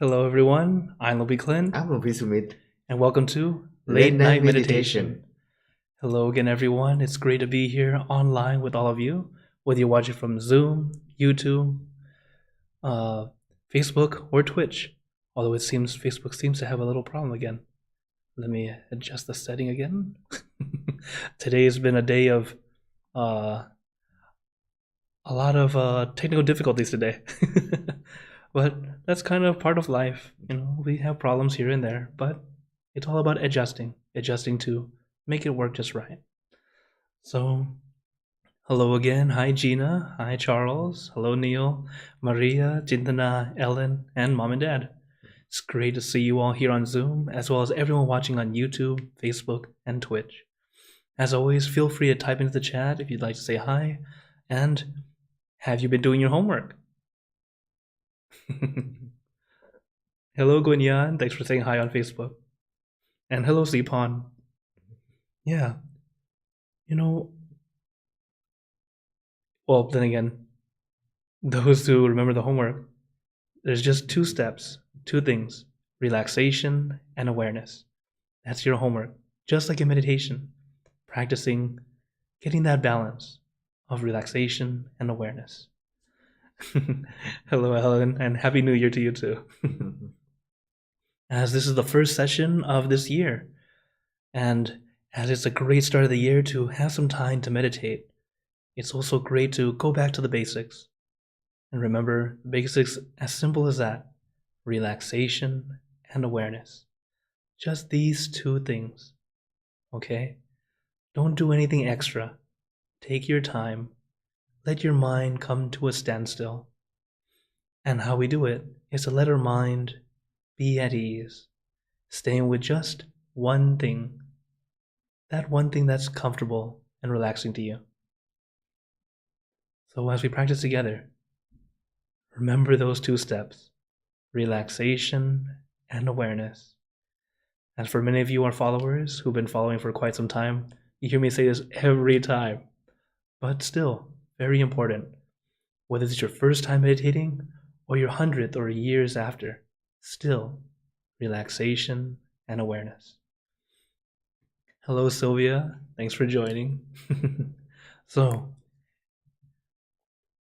Hello, everyone. I'm Lobby Clint, I'm Obi Sumit. and welcome to Late Late night Night Meditation. meditation. Hello again, everyone. It's great to be here online with all of you, whether you watch it from Zoom, YouTube, uh, Facebook, or Twitch. Although it seems Facebook seems to have a little problem again. Let me adjust the setting again. Today has been a day of uh, a lot of technical difficulties today. But that's kind of part of life. We have problems here and there, but it's all about adjusting to make it work just right. So, hello again. Hi, Gina. Hi, Charles. Hello, Neil, Maria, Chintana, Ellen, and Mom and Dad. It's great to see you all here on Zoom, as well as everyone watching on YouTube, Facebook, and Twitch. As always, feel free to type into the chat if you'd like to say hi, and have you been doing your homework? Hello, Gwenyan. Thanks for saying hi on Facebook. And hello, Zpon. Yeah, you know, well, then again, those who remember the homework, there's just two steps, two things: relaxation and awareness. That's your homework. Just like in meditation, practicing getting that balance of relaxation and awareness. Hello, Ellen, and Happy New Year to you too. As this is the first session of this year, and as it's a great start of the year to have some time to meditate, it's also great to go back to the basics. And remember, basics as simple as that: relaxation and awareness. Just these two things, okay? Don't do anything extra. Take your time. Let your mind come to a standstill. And how we do it is to let our mind be at ease, staying with just one thing. That one thing that's comfortable and relaxing to you. So as we practice together, remember those two steps: relaxation and awareness. And for many of you, our followers who've been following for quite some time, you hear me say this every time, but still, very important. Whether it's your first time meditating or your 100th or years after, still, relaxation and awareness. Hello, Sylvia. Thanks for joining. So,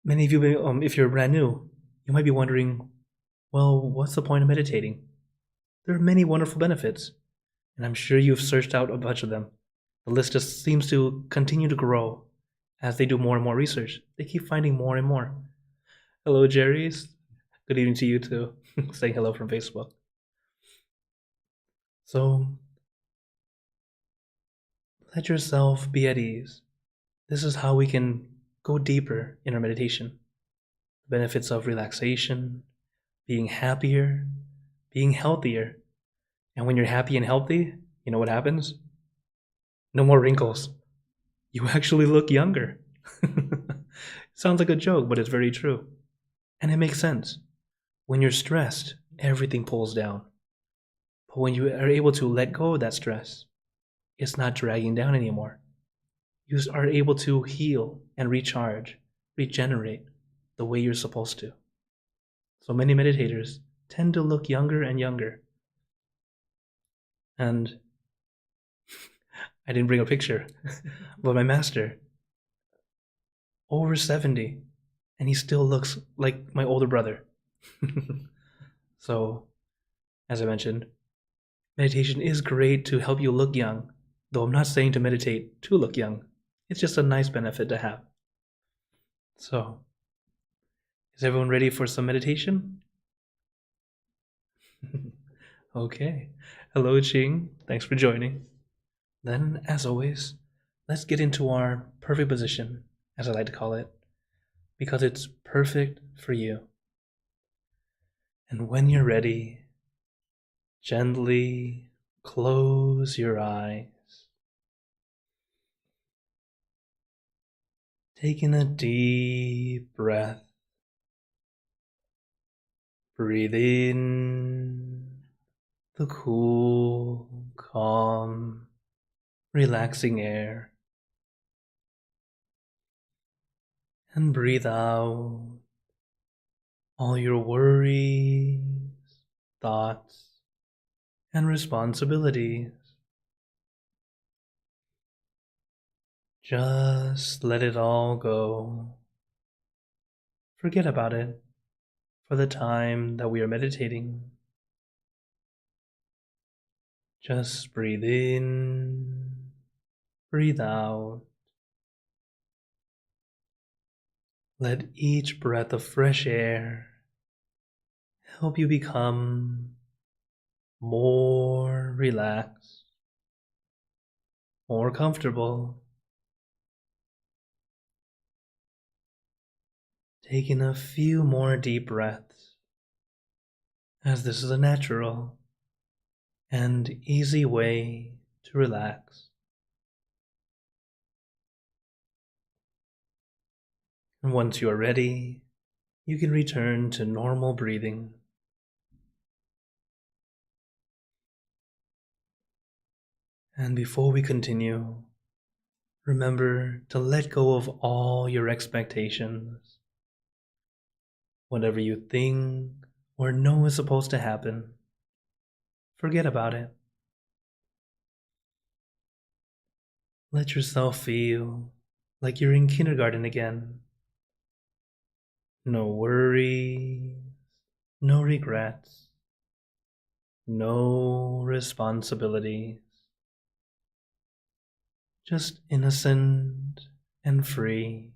many of you, if you're brand new, you might be wondering, well, what's the point of meditating? There are many wonderful benefits, and I'm sure you've searched out a bunch of them. The list just seems to continue to grow as they do more and more research. They keep finding more and more. Hello, Jerry's. Good evening to you too. Saying hello from Facebook. So, let yourself be at ease. This is how we can go deeper in our meditation. The benefits of relaxation, being happier, being healthier. And when you're happy and healthy, you know what happens? No more wrinkles. You actually look younger. Sounds like a joke, but it's very true. And it makes sense. When you're stressed, everything pulls down. But when you are able to let go of that stress, it's not dragging down anymore. You are able to heal and recharge, regenerate the way you're supposed to. So many meditators tend to look younger and younger. And I didn't bring a picture, but my master, over 70, and he still looks like my older brother. So, as I mentioned, meditation is great to help you look young, though I'm not saying to meditate to look young. It's just a nice benefit to have. So, is everyone ready for some meditation? Okay. Hello, Ching. Thanks for joining. Then, as always, let's get into our perfect position, as I like to call it, because it's perfect for you. And when you're ready, gently close your eyes. Taking a deep breath. Breathe in the cool, calm, relaxing air. And breathe out all your worries, thoughts, and responsibilities. Just let it all go. Forget about it for the time that we are meditating. Just breathe in, breathe out. Let each breath of fresh air help you become more relaxed, more comfortable. Taking a few more deep breaths, as this is a natural and easy way to relax. And once you are ready, you can return to normal breathing. And before we continue, remember to let go of all your expectations. Whatever you think or know is supposed to happen, forget about it. Let yourself feel like you're in kindergarten again. No worries, no regrets, no responsibilities. Just innocent and free.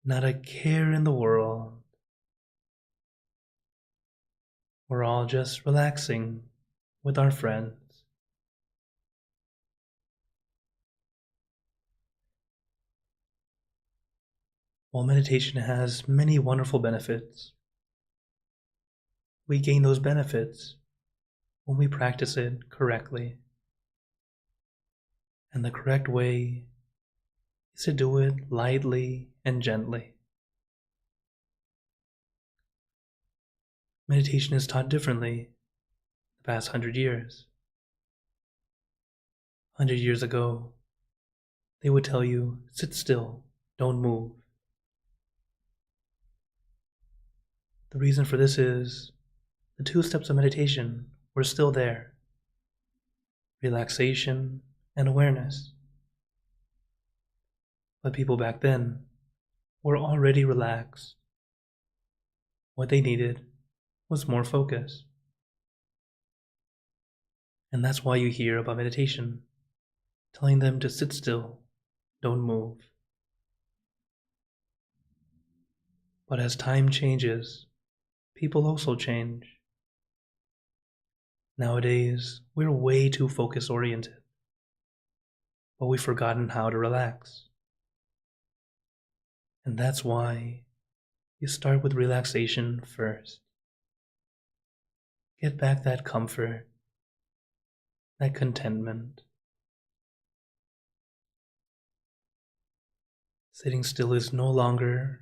Not a care in the world. We're all just relaxing with our friends. While meditation has many wonderful benefits, we gain those benefits when we practice it correctly. And the correct way is to do it lightly and gently. Meditation is taught differently the past 100 years. 100 years ago, they would tell you, sit still, don't move. The reason for this is the 2 steps of meditation were still there: relaxation and awareness. But people back then were already relaxed. What they needed was more focus. And that's why you hear about meditation, telling them to sit still, don't move. But as time changes, people also change. Nowadays, we're way too focus oriented, but we've forgotten how to relax. And that's why you start with relaxation first. Get back that comfort, that contentment. Sitting still is no longer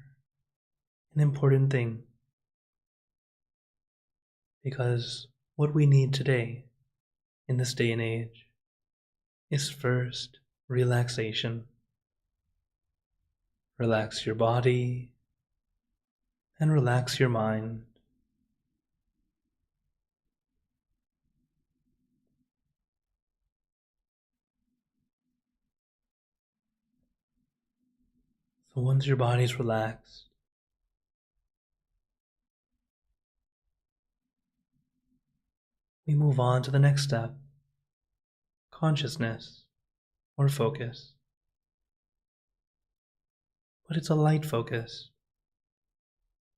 an important thing, because what we need today, in this day and age, is first relaxation. Relax your body and relax your mind. So once your body's relaxed, we move on to the next step: consciousness or focus. But it's a light focus.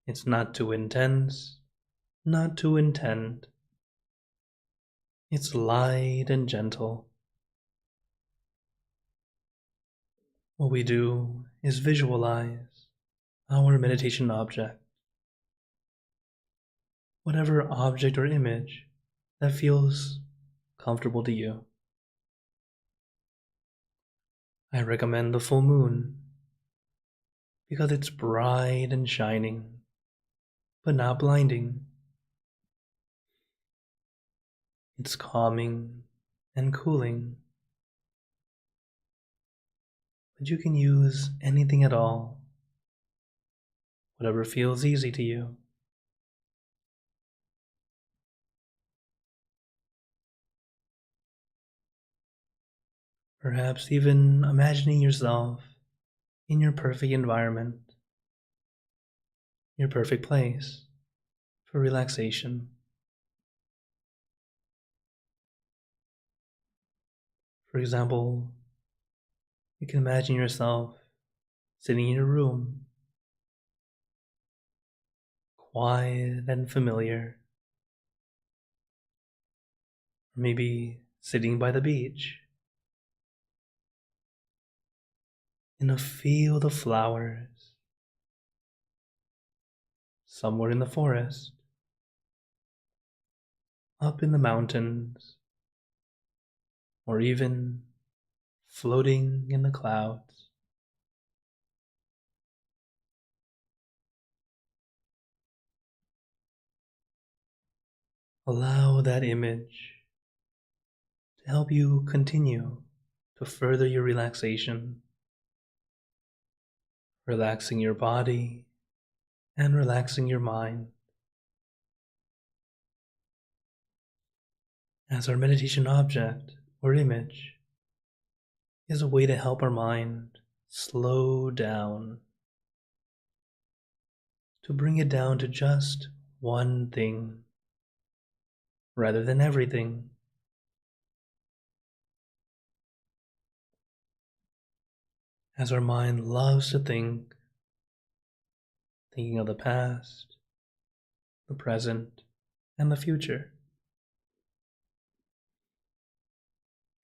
It's not too intense, not too intent. It's light and gentle. What we do is visualize our meditation object. Whatever object or image that feels comfortable to you. I recommend the full moon because it's bright and shining, but not blinding. It's calming and cooling. But you can use anything at all, whatever feels easy to you. Perhaps even imagining yourself in your perfect environment, your perfect place for relaxation. For example, you can imagine yourself sitting in your room, quiet and familiar, or maybe sitting by the beach, in a field of flowers, somewhere in the forest, up in the mountains, or even floating in the clouds. Allow that image to help you continue to further your relaxation, relaxing your body and relaxing your mind. As our meditation object or image is a way to help our mind slow down, to bring it down to just one thing rather than everything. As our mind loves to think, thinking of the past, the present, and the future.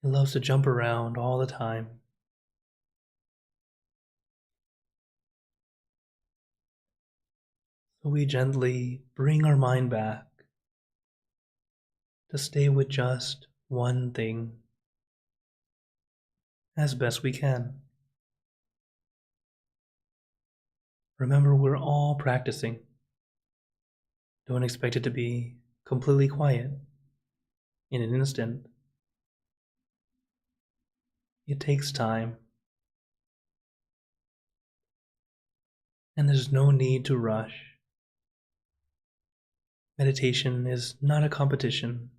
It loves to jump around all the time. So we gently bring our mind back to stay with just one thing as best we can. Remember, we're all practicing. Don't expect it to be completely quiet in an instant. It takes time. And there's no need to rush. Meditation is not a competition.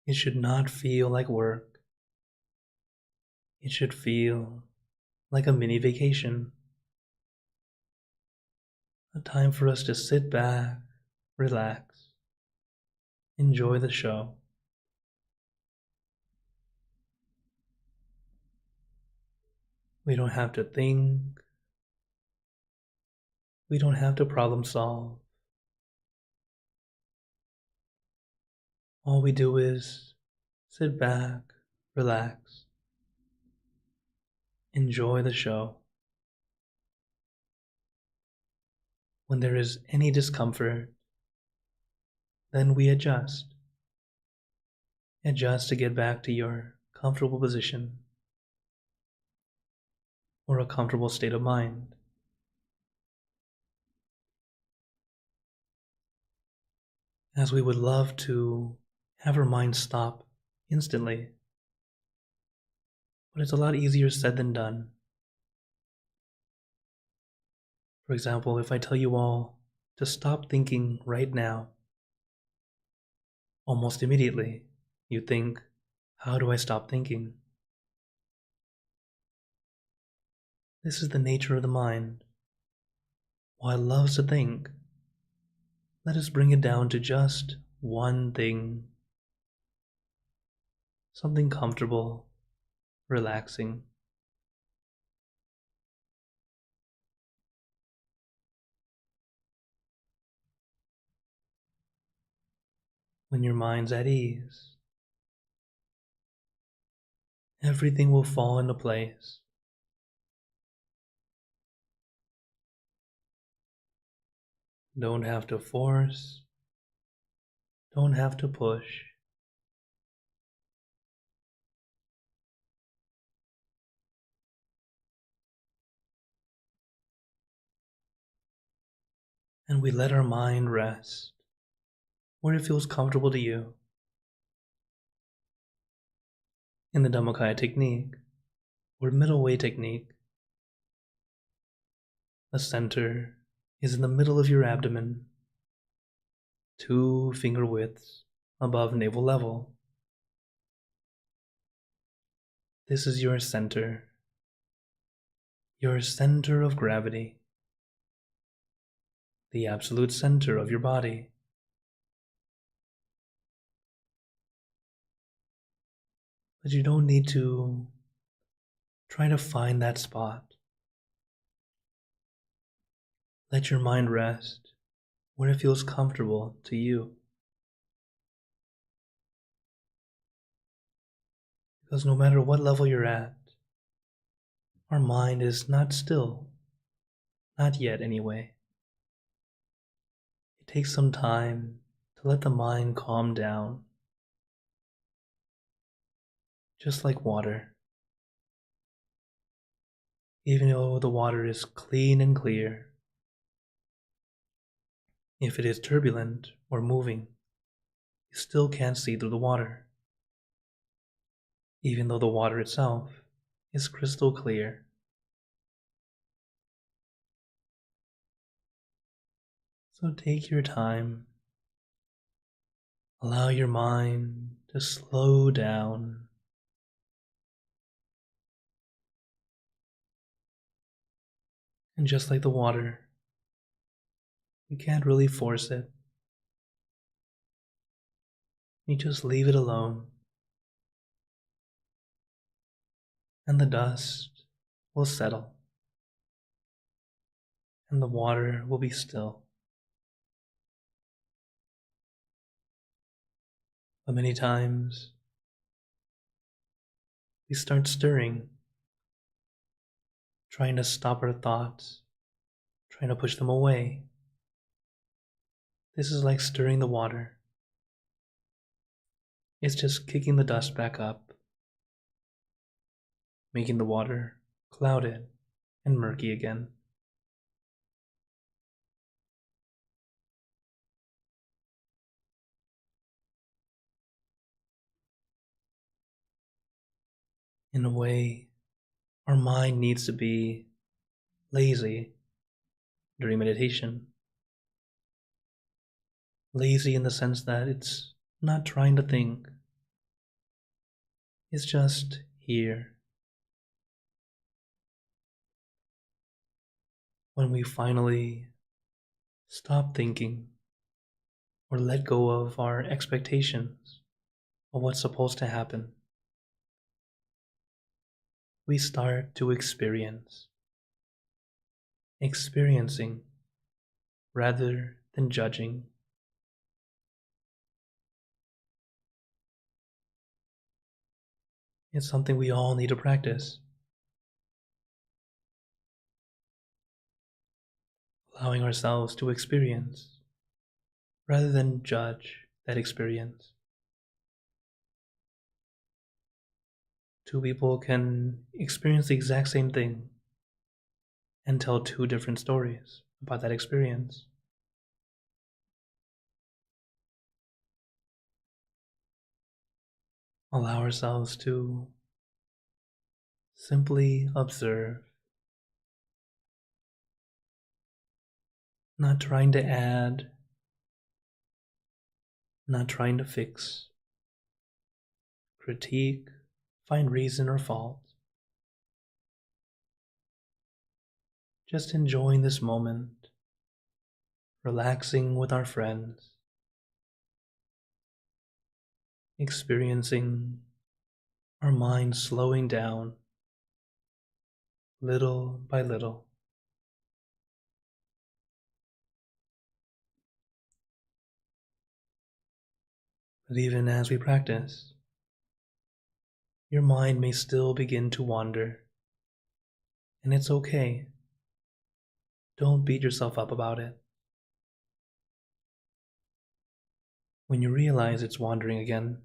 It should not feel like work. It should feel like a mini vacation. A time for us to sit back, relax, enjoy the show. We don't have to think. We don't have to problem solve. All we do is sit back, relax, enjoy the show. When there is any discomfort, then we adjust. Adjust to get back to your comfortable position or a comfortable state of mind. As we would love to have our mind stop instantly, but it's a lot easier said than done. For example, if I tell you all to stop thinking right now, almost immediately you think, how do I stop thinking? This is the nature of the mind. While it loves to think, let us bring it down to just one thing. Something comfortable, relaxing. When your mind's at ease, everything will fall into place. Don't have to force, don't have to push. And we let our mind rest where it feels comfortable to you. In the Dhammakaya technique, or middle way technique, the center is in the middle of your abdomen, 2 finger widths above navel level. This is your center of gravity, the absolute center of your body. But you don't need to try to find that spot. Let your mind rest where it feels comfortable to you. Because no matter what level you're at, our mind is not still. Not yet, anyway. It takes some time to let the mind calm down. Just like water. Even though the water is clean and clear, if it is turbulent or moving, you still can't see through the water, even though the water itself is crystal clear. So take your time. Allow your mind to slow down. And just like the water, you can't really force it. You just leave it alone. And the dust will settle. And the water will be still. But many times, we start stirring, trying to stop our thoughts, trying to push them away. This is like stirring the water. It's just kicking the dust back up, making the water clouded and murky again. In a way, our mind needs to be lazy during meditation. Lazy in the sense that it's not trying to think. It's just here. When we finally stop thinking or let go of our expectations of what's supposed to happen, we start to experiencing rather than judging. It's something we all need to practice. Allowing ourselves to experience rather than judge that experience. 2 people can experience the exact same thing and tell 2 different stories about that experience. Allow ourselves to simply observe, not trying to add, not trying to fix, critique, find reason or fault. Just enjoying this moment, relaxing with our friends, experiencing our mind slowing down little by little. But even as we practice, your mind may still begin to wander, and it's okay. Don't beat yourself up about it. When you realize it's wandering again,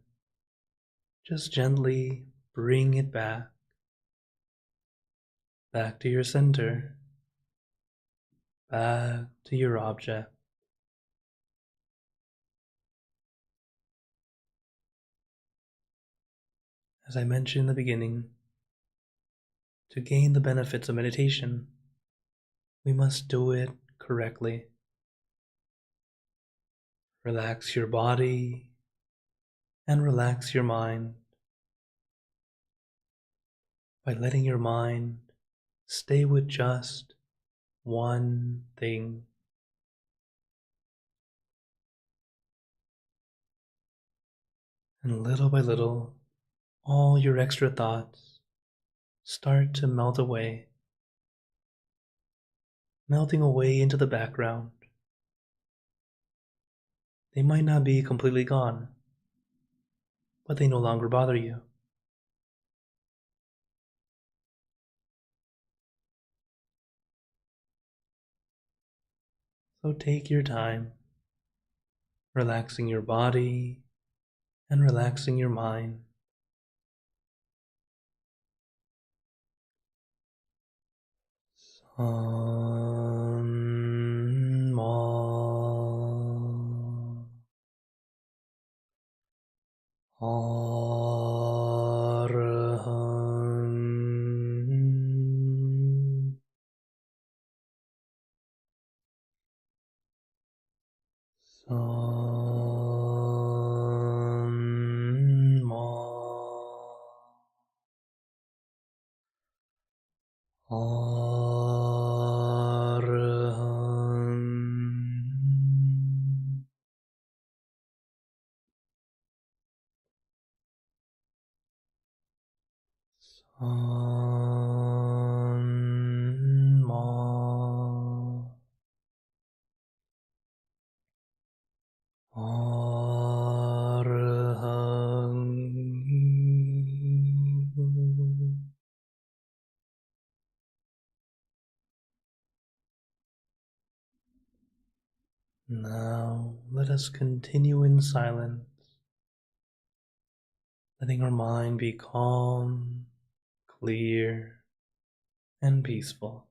just gently bring it back to your center, back to your object. As I mentioned in the beginning, to gain the benefits of meditation, we must do it correctly. Relax your body and relax your mind by letting your mind stay with just one thing. And little by little, all your extra thoughts start to melt away, melting away into the background. They might not be completely gone, but they no longer bother you. So take your time, relaxing your body and relaxing your mind. Arahant Samma Arahant Samma Arahant. Now let us continue in silence, letting our mind be calm, clear, and peaceful.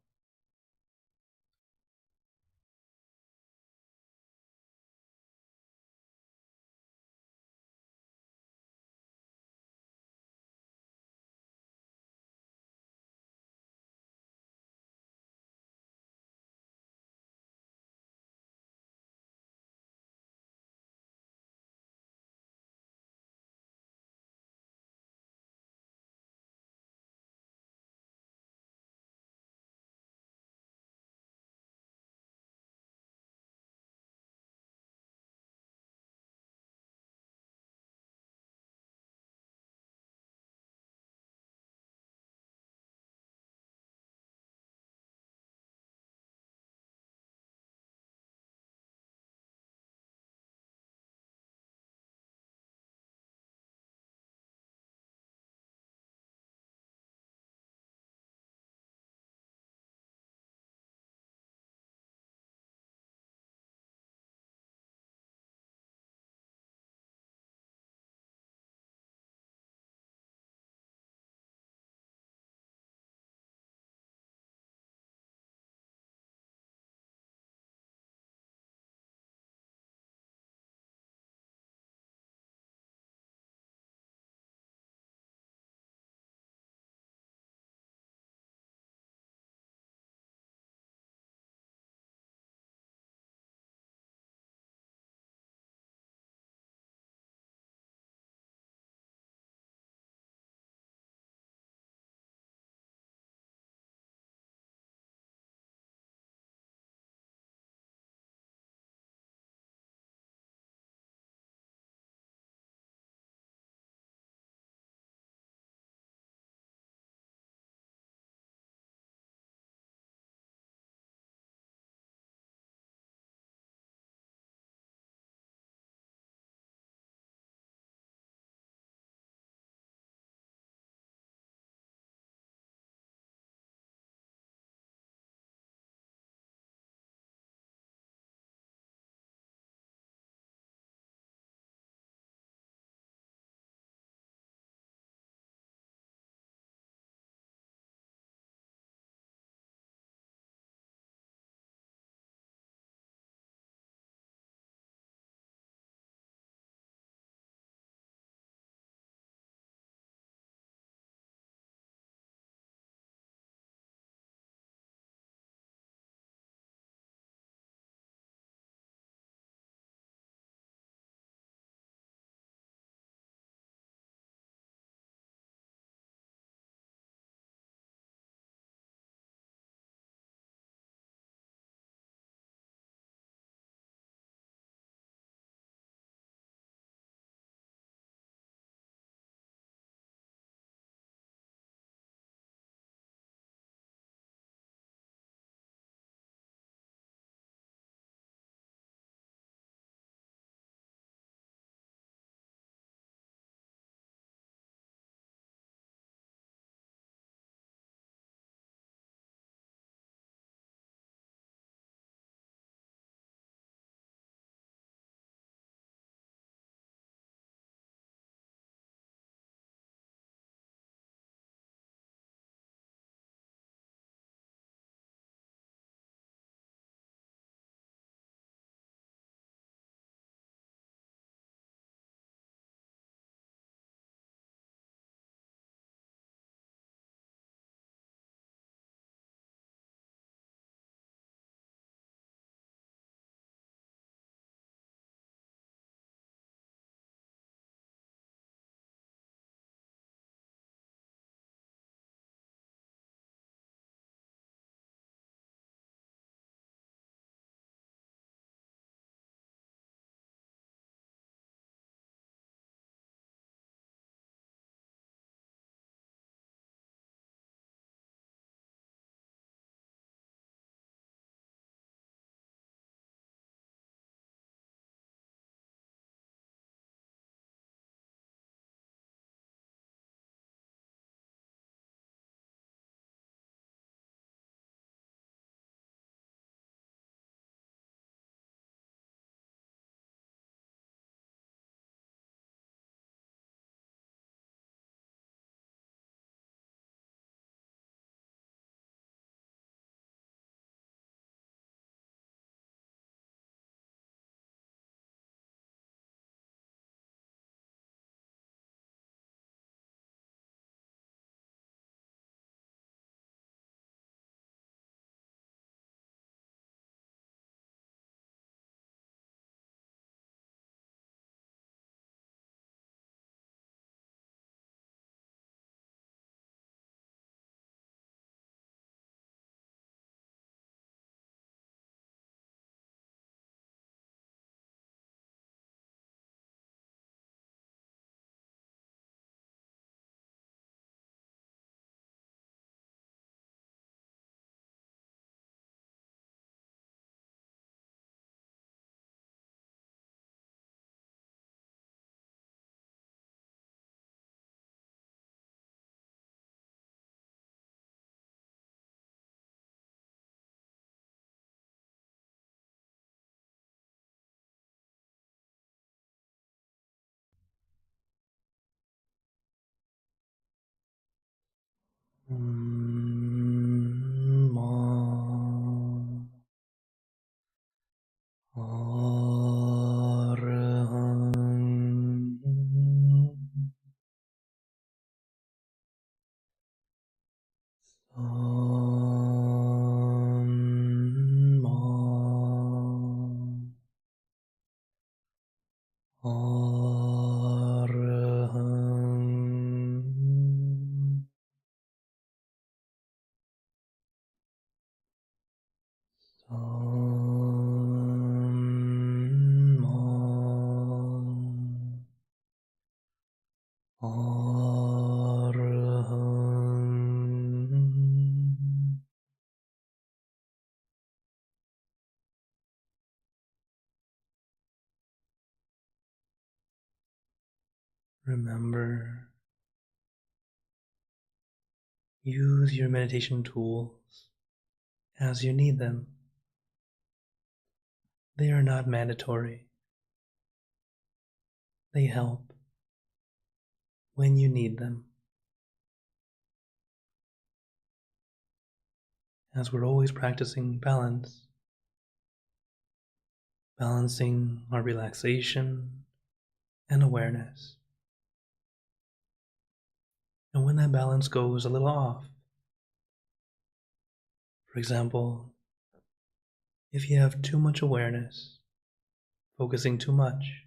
Ma. Arahang. Samma. Arahang. Samma. Arahang. Remember, use your meditation tools as you need them. They are not mandatory. They help when you need them. As we're always practicing balance, balancing our relaxation and awareness. And when that balance goes a little off, for example, if you have too much awareness, focusing too much,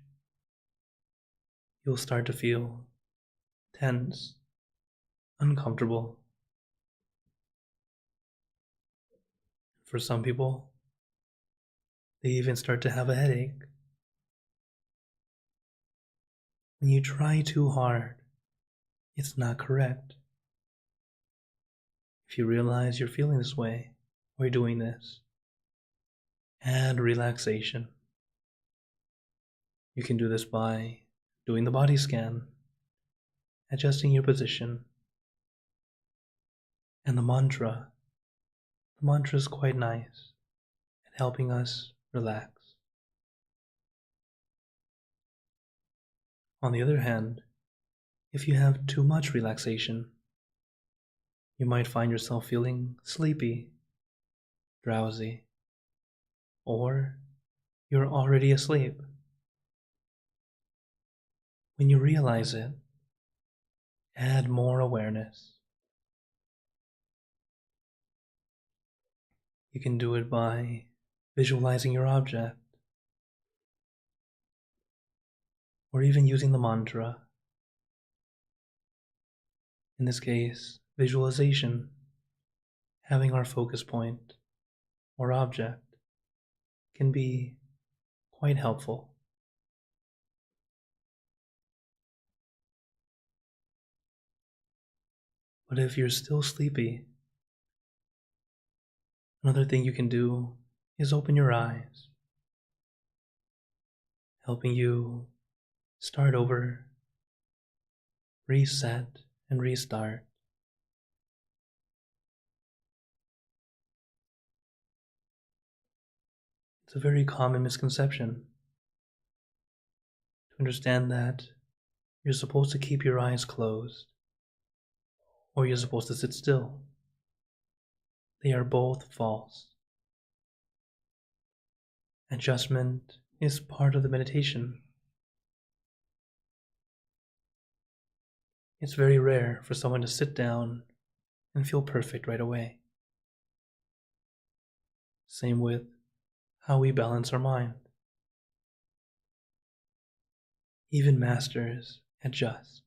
you'll start to feel tense, uncomfortable. For some people, they even start to have a headache. When you try too hard, it's not correct. If you realize you're feeling this way or you're doing this, add relaxation. You can do this by doing the body scan, adjusting your position, and the mantra. The mantra is quite nice at helping us relax. On the other hand, if you have too much relaxation, you might find yourself feeling sleepy, drowsy, or you're already asleep. When you realize it, add more awareness. You can do it by visualizing your object, or even using the mantra. In this case, visualization, having our focus point or object, can be quite helpful. But if you're still sleepy, another thing you can do is open your eyes, helping you start over, reset, and restart. It's a very common misconception to understand that you're supposed to keep your eyes closed or you're supposed to sit still. They are both false. Adjustment is part of the meditation. It's very rare for someone to sit down and feel perfect right away. Same with how we balance our mind. Even masters adjust.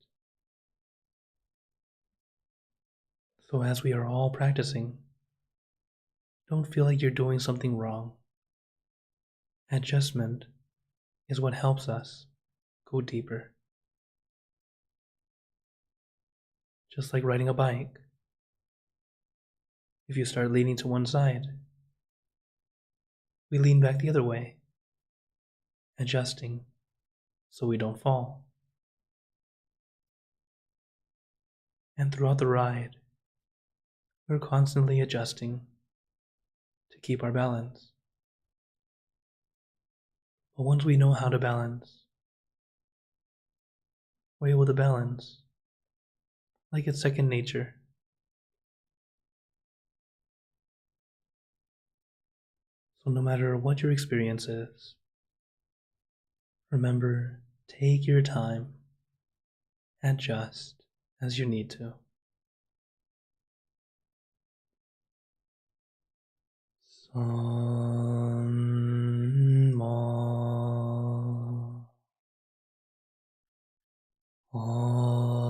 So as we are all practicing, don't feel like you're doing something wrong. Adjustment is what helps us go deeper. Just like riding a bike. If you start leaning to one side, we lean back the other way, adjusting so we don't fall. And throughout the ride, we're constantly adjusting to keep our balance. But once we know how to balance, we're able to balance like it's second nature. So, no matter what your experience is, remember, take your time, adjust as you need to. Sanma Arhang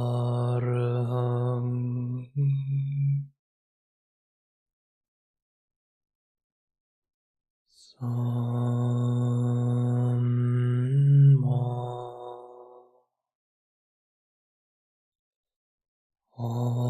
Samma Arhang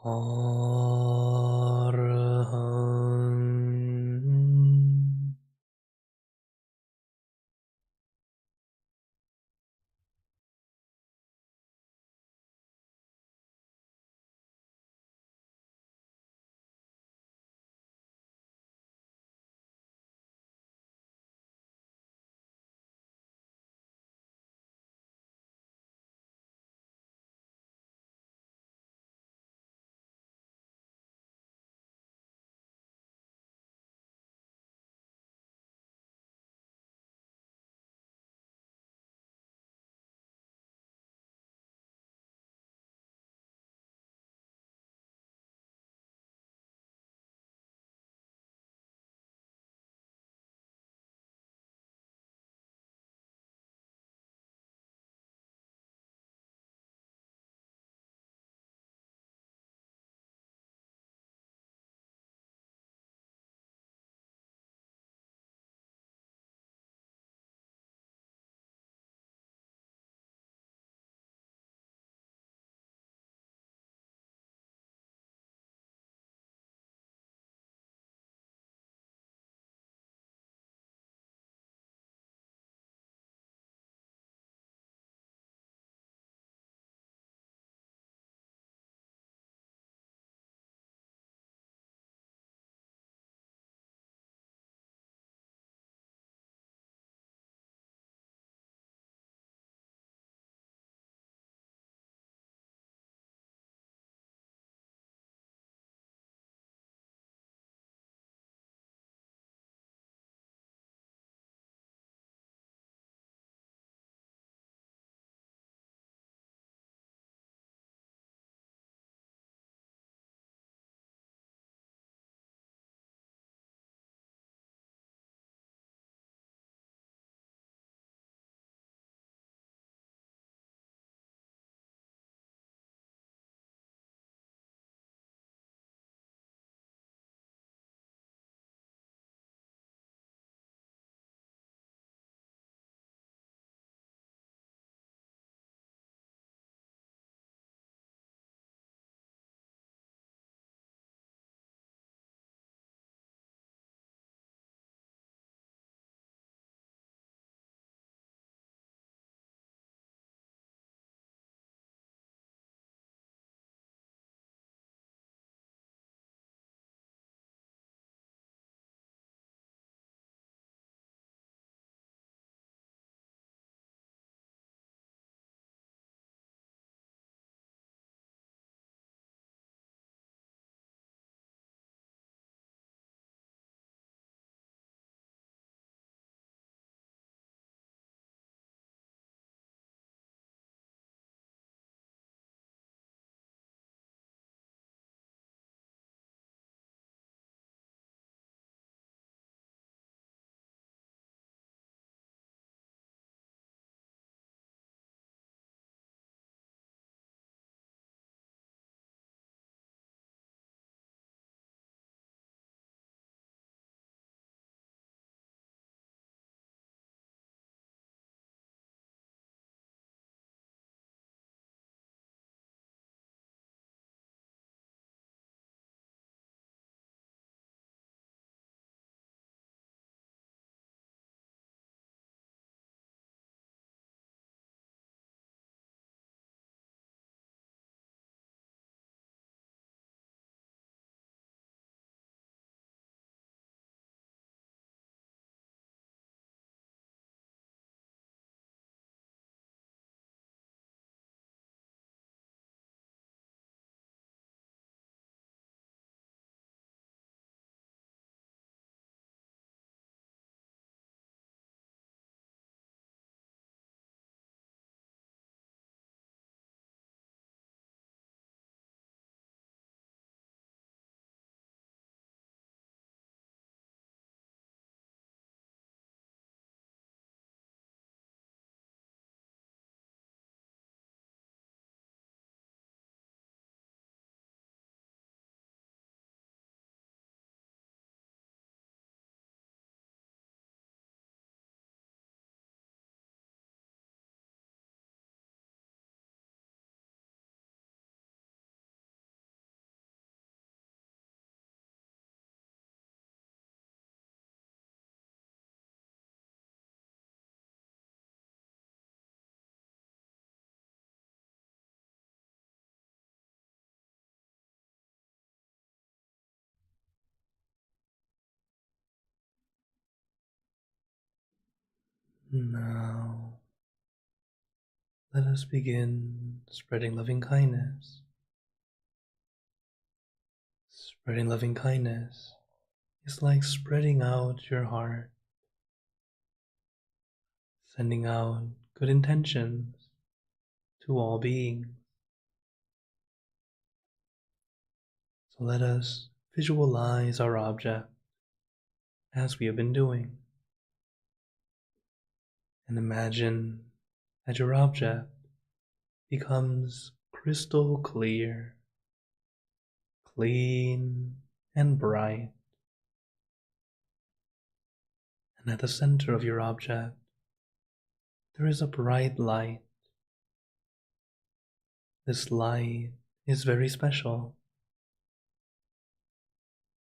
Samma Arhang Now, let us begin spreading loving kindness. Spreading loving kindness is like spreading out your heart, sending out good intentions to all beings. So let us visualize our object as we have been doing, and imagine that your object becomes crystal clear, clean and bright, and at the center of your object there is a bright light. This light is very special.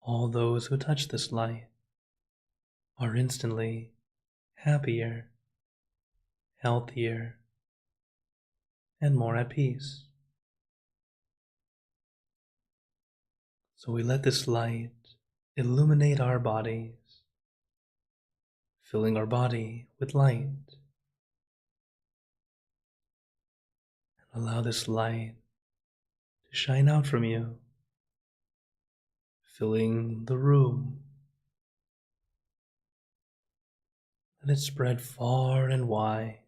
All those who touch this light are instantly happier, healthier, and more at peace. So we let this light illuminate our bodies, filling our body with light. And allow this light to shine out from you, filling the room. Let it spread far and wide,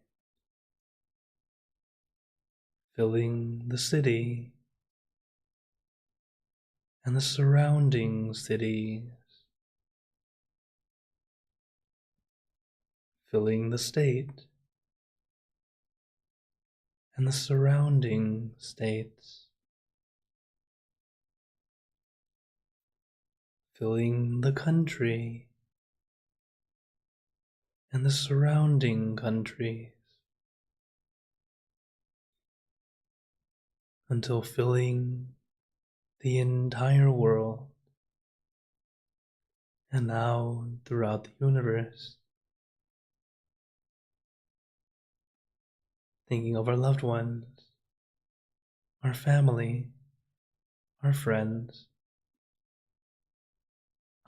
filling the city and the surrounding cities, filling the state and the surrounding states, filling the country and the surrounding countries, until filling the entire world and now throughout the universe. Thinking of our loved ones, our family, our friends,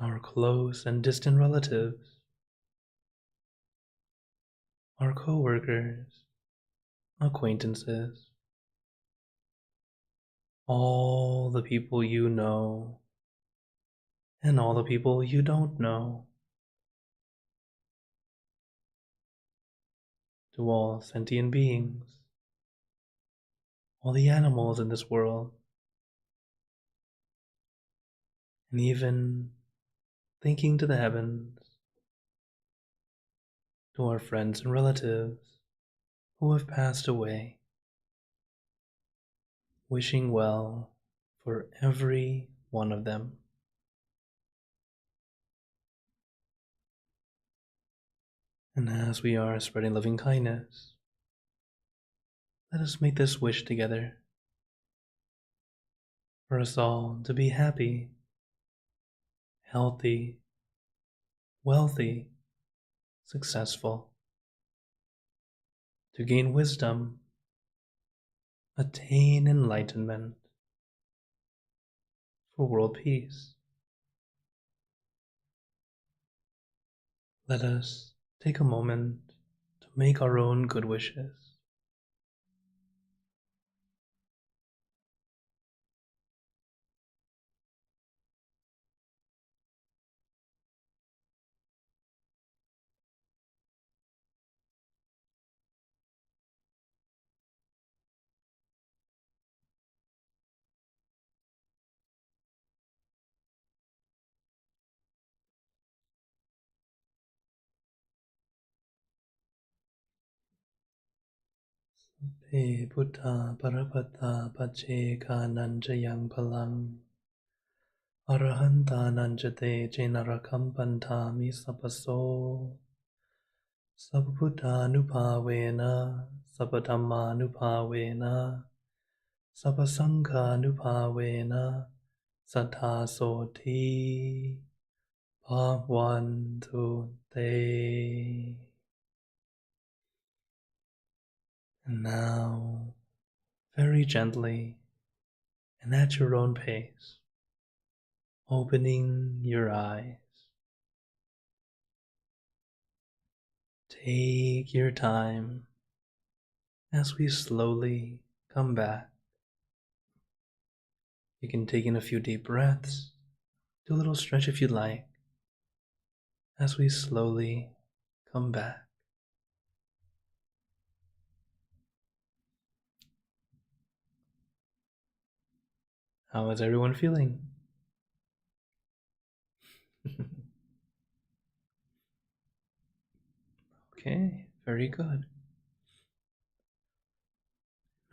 our close and distant relatives, our co-workers, acquaintances, all the people you know, and all the people you don't know, to all sentient beings, all the animals in this world, and even thinking to the heavens, to our friends and relatives who have passed away, wishing well for every one of them. And as we are spreading loving kindness, let us make this wish together for us all to be happy, healthy, wealthy, successful, to gain wisdom, attain enlightenment, for world peace. Let us take a moment to make our own good wishes. Pe Buddha Parapata Pache Nanjayang Palang Arahanta Nanjate Jenarakam Pantami Sapaso Sabuddha Nupavena Sapadhamma Nupavena Sapasangha Nupavena Sattha Soti Bhagwantu Te. And now, very gently and at your own pace, opening your eyes, Take your time as we slowly come back. You can take in a few deep breaths, do a little stretch if you'd like, as we slowly come back. How is everyone feeling? Okay, very good.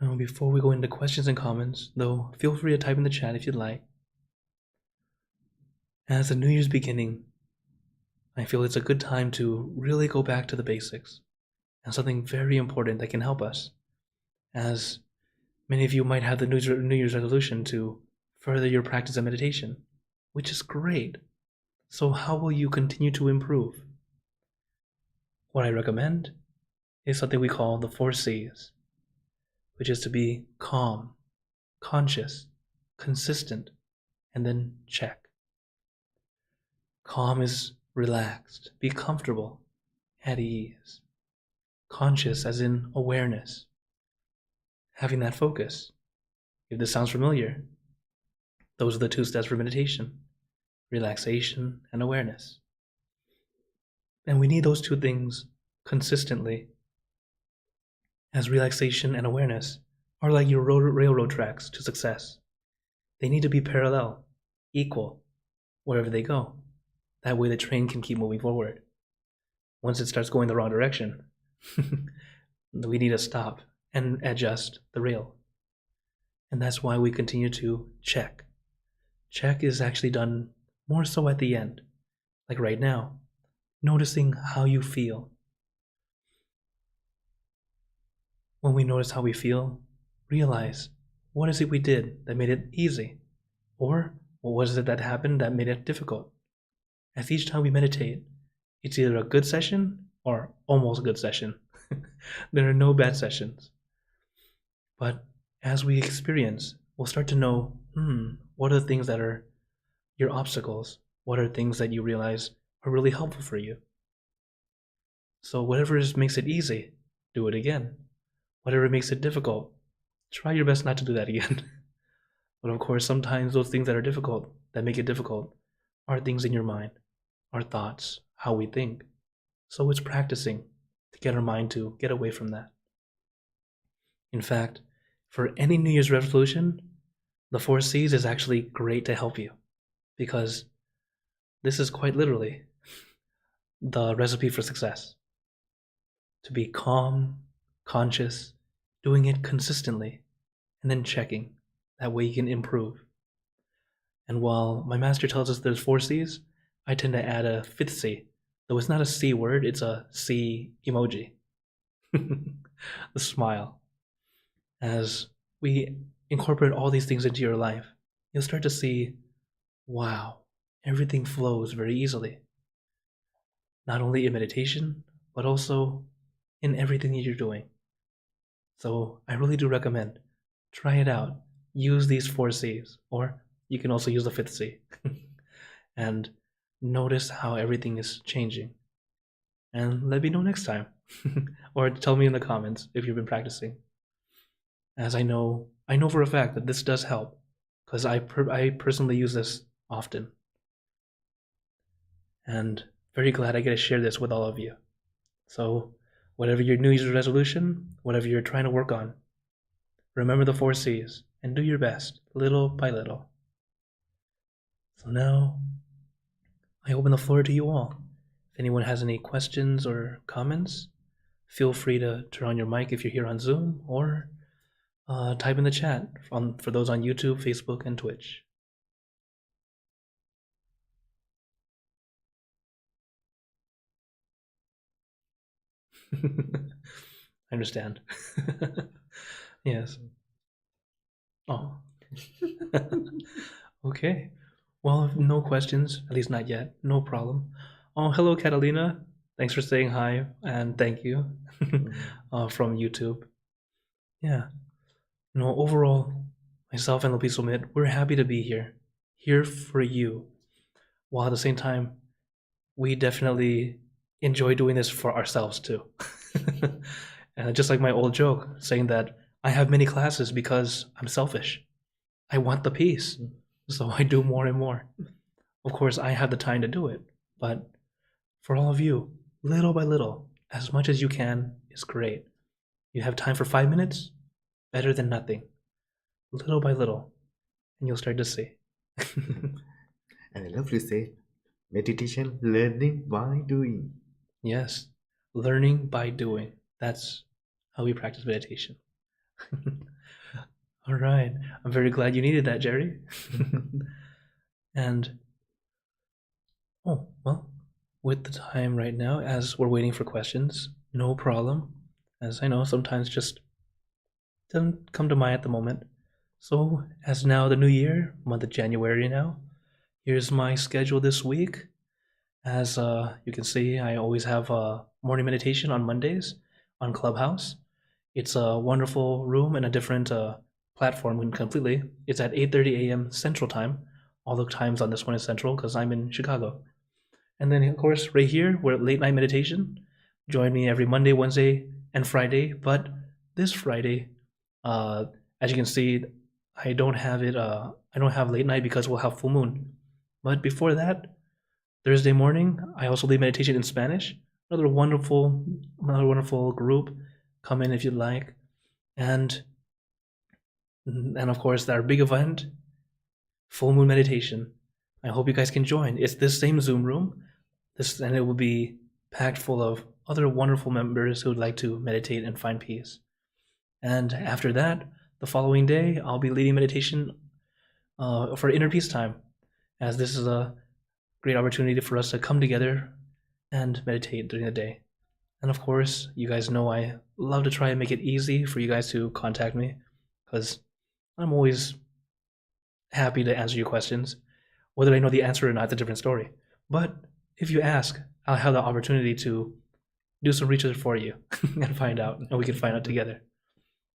Now, before we go into questions and comments, though, feel free to type in the chat if you'd like. As the New Year's beginning, I feel it's a good time to really go back to the basics and something very important that can help us. As many of you might have the New Year's resolution to further your practice of meditation, which is great. So, how will you continue to improve? What I recommend is something we call the 4Cs, which is to be calm, conscious, consistent, and then check. Calm is relaxed, be comfortable, at ease. Conscious as in awareness, having that focus. If this sounds familiar, those are the 2 steps for meditation: relaxation and awareness. And we need those 2 things consistently, as relaxation and awareness are like your railroad tracks to success. They need to be parallel, equal, wherever they go. That way the train can keep moving forward. Once it starts going the wrong direction, we need to stop and adjust the rail. And that's why we continue to check. Check is actually done more so at the end, like right now, noticing how you feel. When we notice how we feel, realize, what is it we did that made it easy? Or what was it that happened that made it difficult? As each time we meditate, it's either a good session or almost a good session. There are no bad sessions. But as we experience, we'll start to know, what are the things that are your obstacles? What are things that you realize are really helpful for you? So whatever makes it easy, do it again. Whatever makes it difficult, try your best not to do that again. But of course, sometimes those things that are difficult, that make it difficult, are things in your mind, our thoughts, how we think. So it's practicing to get our mind to get away from that. In fact, for any New Year's resolution, the 4Cs is actually great to help you, because this is quite literally the recipe for success. To be calm, conscious, doing it consistently, and then checking. That way you can improve. And while my master tells us there's 4Cs, I tend to add a 5th C. Though it's not a C word, it's a C emoji. The smile. As we incorporate all these things into your life, you'll start to see, wow, everything flows very easily. Not only in meditation, but also in everything that you're doing. So I really do recommend, try it out. Use these 4Cs, or you can also use the 5th C. And notice how everything is changing. And let me know next time. Or tell me in the comments if you've been practicing. As I know for a fact that this does help, because I personally use this often. And very glad I get to share this with all of you. So whatever your New Year's resolution, whatever you're trying to work on, remember the 4Cs and do your best, little by little. So now, I open the floor to you all. If anyone has any questions or comments, feel free to turn on your mic if you're here on Zoom, or type in the chat for those on YouTube, Facebook, and Twitch. I understand. Yes. Oh. Okay. Well, no questions, at least not yet. No problem. Oh, hello, Catalina. Thanks for saying hi, and thank you from YouTube. Yeah. Overall, myself and Lupiso Mid, we're happy to be here for you. While at the same time, we definitely enjoy doing this for ourselves too. And just like my old joke saying that I have many classes because I'm selfish. I want the peace. So I do more and more. Of course, I have the time to do it, but for all of you, little by little, as much as you can is great. You have time for 5 minutes, better than nothing. Little by little, and you'll start to see. And I love to say, meditation, learning by doing. Yes, learning by doing. That's how we practice meditation. All right. I'm very glad you needed that, Jerry. And, oh, well, with the time right now, as we're waiting for questions, no problem. As I know, sometimes just doesn't come to mind at the moment. So, as now the new year, month of January now, here's my schedule this week. As you can see, I always have morning meditation on Mondays on Clubhouse. It's a wonderful room and a different platform completely. It's at 8:30 a.m. Central Time. All the times on this one is Central because I'm in Chicago. And then, of course, right here, we're at late night meditation. Join me every Monday, Wednesday, and Friday. But this Friday, as you can see, I don't have it. I don't have late night because we'll have full moon. But before that, Thursday morning, I also lead meditation in Spanish. Another wonderful group. Come in if you'd like, and of course our big event, full moon meditation. I hope you guys can join. It's this same Zoom room, and it will be packed full of other wonderful members who would like to meditate and find peace. And after that, the following day, I'll be leading meditation for inner peace time, as this is a great opportunity for us to come together and meditate during the day. And of course, you guys know I love to try and make it easy for you guys to contact me, because I'm always happy to answer your questions. Whether I know the answer or not is a different story. But if you ask, I'll have the opportunity to do some research for you and find out, and we can find out together.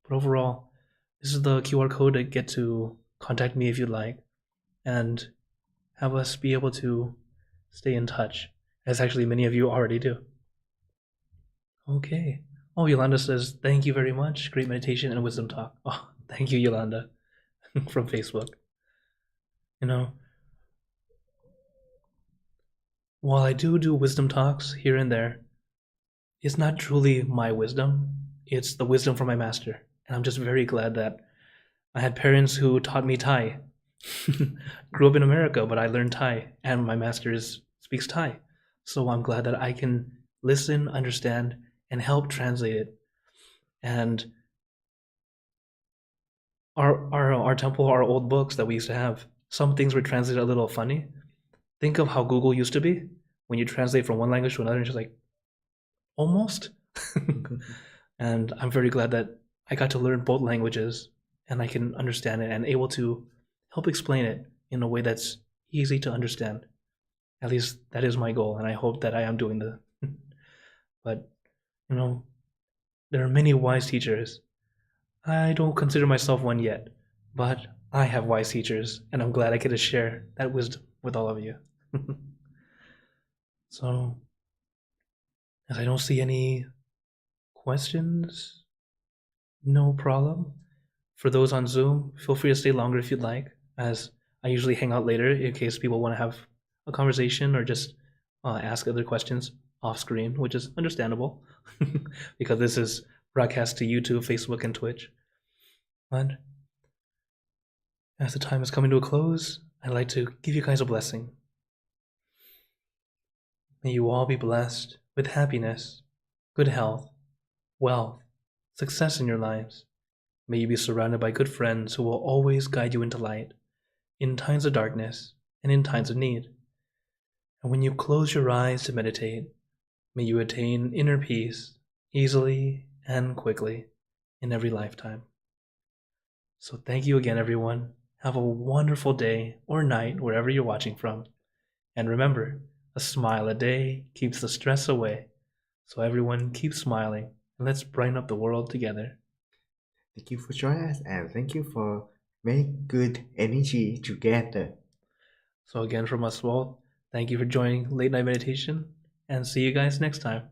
But overall, this is the QR code to get to contact me if you'd like, and have us be able to stay in touch, as actually many of you already do. Okay. Oh, Yolanda says, thank you very much. Great meditation and wisdom talk. Oh, thank you, Yolanda, from Facebook. You know, while I do wisdom talks here and there, it's not truly my wisdom. It's the wisdom from my master. And I'm just very glad that I had parents who taught me Thai. Grew up in America, but I learned Thai, and my master speaks Thai. So I'm glad that I can listen, understand, and help translate it. And our temple, our old books that we used to have, some things were translated a little funny. Think of how Google used to be when you translate from one language to another, and just like, almost. And I'm very glad that I got to learn both languages, and I can understand it and able to help explain it in a way that's easy to understand. At least that is my goal, and I hope that I am doing the. But, you know, there are many wise teachers. I don't consider myself one yet, but I have wise teachers, and I'm glad I get to share that wisdom with all of you. So, as I don't see any questions, no problem. For those on Zoom, feel free to stay longer if you'd like, as I usually hang out later in case people want to have a conversation or just ask other questions off screen, which is understandable because this is broadcast to YouTube, Facebook, and Twitch. But as the time is coming to a close, I'd like to give you guys a blessing. May you all be blessed with happiness, good health, wealth, success in your lives. May you be surrounded by good friends who will always guide you into light, in times of darkness and in times of need. And when you close your eyes to meditate, may you attain inner peace easily and quickly in every lifetime. So thank you again, everyone. Have a wonderful day or night wherever you're watching from. And remember, a smile a day keeps the stress away. So everyone keep smiling, and let's brighten up the world together. Thank you for joining us, and thank you for make good energy together. So again, from us all, thank you for joining Late Night Meditation, and see you guys next time.